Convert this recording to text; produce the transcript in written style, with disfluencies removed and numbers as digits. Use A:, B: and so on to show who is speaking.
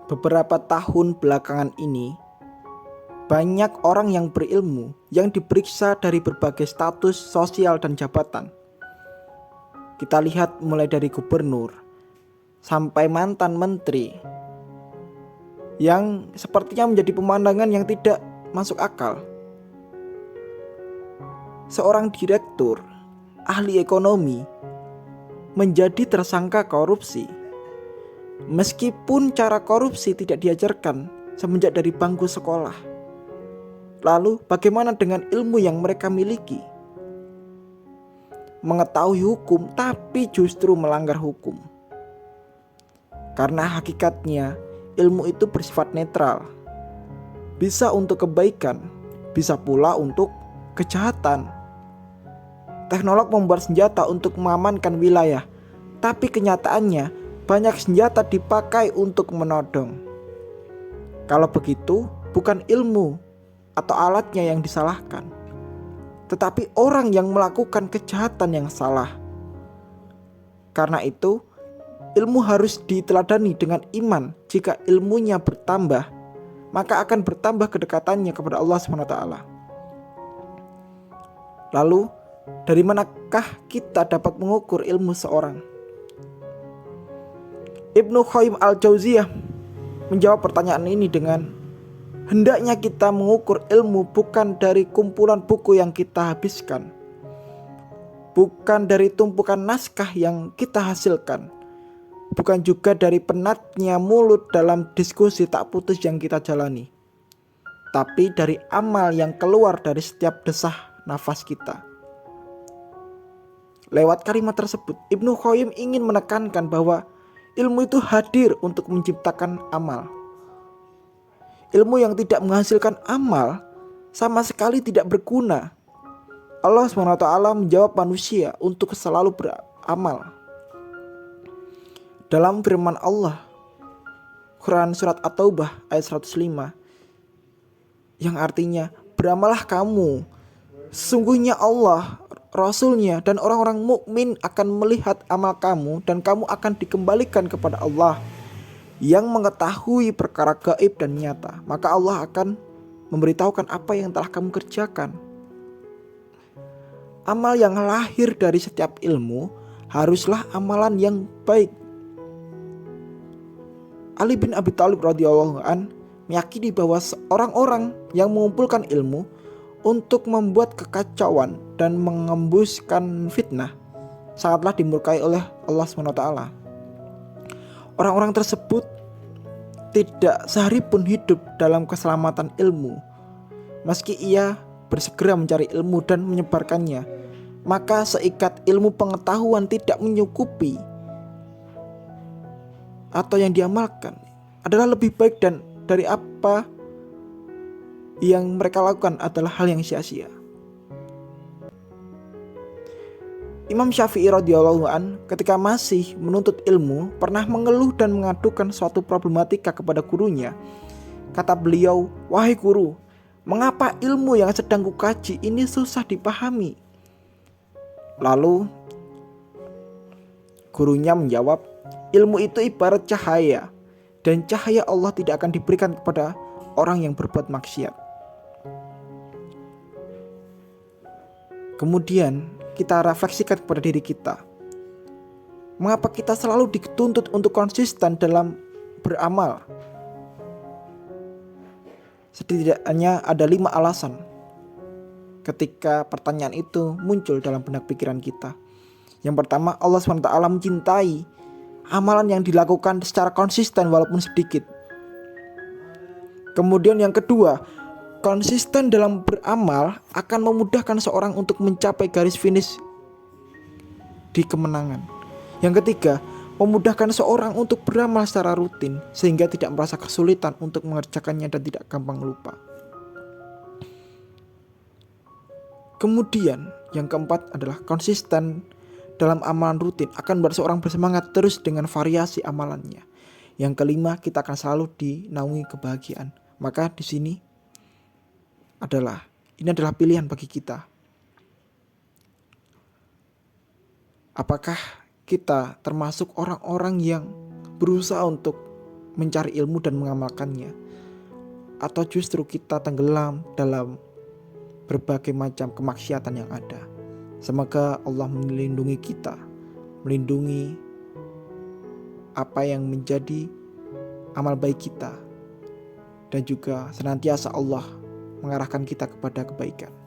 A: Beberapa tahun belakangan ini, banyak orang yang berilmu yang diperiksa dari berbagai status sosial dan jabatan. Kita lihat mulai dari gubernur sampai mantan menteri yang sepertinya menjadi pemandangan yang tidak masuk akal. Seorang direktur ahli ekonomi menjadi tersangka korupsi. Meskipun cara korupsi tidak diajarkan semenjak dari bangku sekolah. Lalu bagaimana dengan ilmu yang mereka miliki? Mengetahui hukum tapi justru melanggar hukum. Karena hakikatnya ilmu itu bersifat netral. Bisa untuk kebaikan, bisa pula untuk kejahatan. Teknolog membuat senjata untuk mengamankan wilayah, tapi kenyataannya banyak senjata dipakai untuk menodong. Kalau begitu, bukan ilmu atau alatnya yang disalahkan, tetapi orang yang melakukan kejahatan yang salah. Karena itu, ilmu harus diteladani dengan iman. Jika ilmunya bertambah, maka akan bertambah kedekatannya kepada Allah SWT. Lalu, dari manakah kita dapat mengukur ilmu seorang? Ibnu Qayyim al-Jauziyah menjawab pertanyaan ini dengan, hendaknya kita mengukur ilmu bukan dari kumpulan buku yang kita habiskan, bukan dari tumpukan naskah yang kita hasilkan, bukan juga dari penatnya mulut dalam diskusi tak putus yang kita jalani, tapi dari amal yang keluar dari setiap desah nafas kita. Lewat kalimat tersebut, Ibnu Qayyim ingin menekankan bahwa ilmu itu hadir untuk menciptakan amal. Ilmu yang tidak menghasilkan amal sama sekali tidak berguna. Allah SWT menjawab manusia untuk selalu beramal. Dalam firman Allah, Quran surat At-Taubah ayat 105, yang artinya, beramalah kamu, sesungguhnya Allah, Rasulnya dan orang-orang mukmin akan melihat amal kamu dan kamu akan dikembalikan kepada Allah yang mengetahui perkara gaib dan nyata. Maka Allah akan memberitahukan apa yang telah kamu kerjakan. Amal yang lahir dari setiap ilmu haruslah amalan yang baik. Ali bin Abi Thalib radhiyallahu an meyakini bahwa orang-orang yang mengumpulkan ilmu untuk membuat kekacauan dan mengembuskan fitnah sangatlah dimurkai oleh Allah SWT. Orang-orang tersebut tidak sehari pun hidup dalam keselamatan ilmu. Meski ia bersegera mencari ilmu dan menyebarkannya, maka seikat ilmu pengetahuan tidak menyukupi atau yang diamalkan adalah lebih baik dan dari apa yang mereka lakukan adalah hal yang sia-sia. Imam Syafi'i radhiyallahu an ketika masih menuntut ilmu pernah mengeluh dan mengadukan suatu problematika kepada gurunya. Kata beliau, "Wahai guru, mengapa ilmu yang sedang kukaji ini susah dipahami?" Lalu gurunya menjawab, "Ilmu itu ibarat cahaya, dan cahaya Allah tidak akan diberikan kepada orang yang berbuat maksiat." Kemudian kita refleksikan kepada diri kita. Mengapa kita selalu dituntut untuk konsisten dalam beramal? Setidaknya ada 5 alasan ketika pertanyaan itu muncul dalam benak pikiran kita. Yang pertama, Allah SWT mencintai amalan yang dilakukan secara konsisten walaupun sedikit. Kemudian yang kedua, konsisten dalam beramal akan memudahkan seorang untuk mencapai garis finish di kemenangan. Yang ketiga, memudahkan seorang untuk beramal secara rutin sehingga tidak merasa kesulitan untuk mengerjakannya dan tidak gampang lupa. Kemudian yang keempat adalah konsisten dalam amalan rutin akan membuat seorang bersemangat terus dengan variasi amalannya. Yang kelima, kita akan selalu dinaungi kebahagiaan. Maka di sini ini adalah pilihan bagi kita. Apakah kita termasuk orang-orang yang berusaha untuk mencari ilmu dan mengamalkannya, atau justru kita tenggelam dalam berbagai macam kemaksiatan yang ada. Semoga Allah melindungi kita, melindungi apa yang menjadi amal baik kita, dan juga senantiasa Allah mengarahkan kita kepada kebaikan.